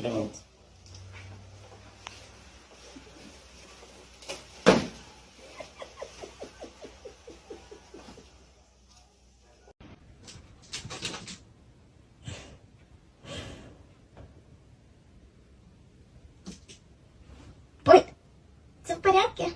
эксперимент. Ой, все в порядке?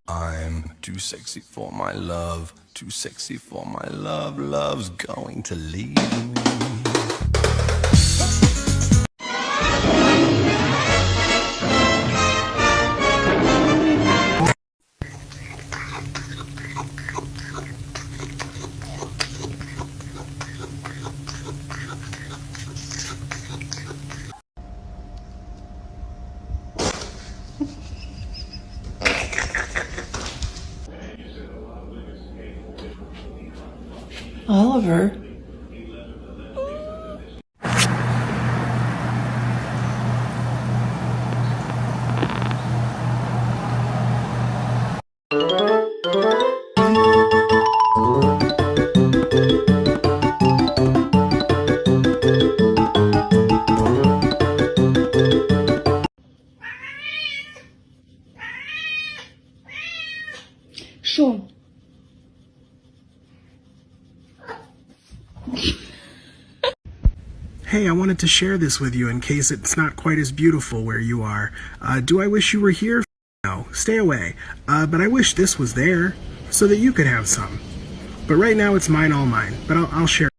I'm too sexy for my love, too sexy for my love, love's going to leave me. Oliver. Що? Hey, I wanted to share this with you in case it's not quite as beautiful where you are. Do I wish you were here? No, stay away. But I wish this was there so that you could have some. But right now it's mine, all mine. But I'll share.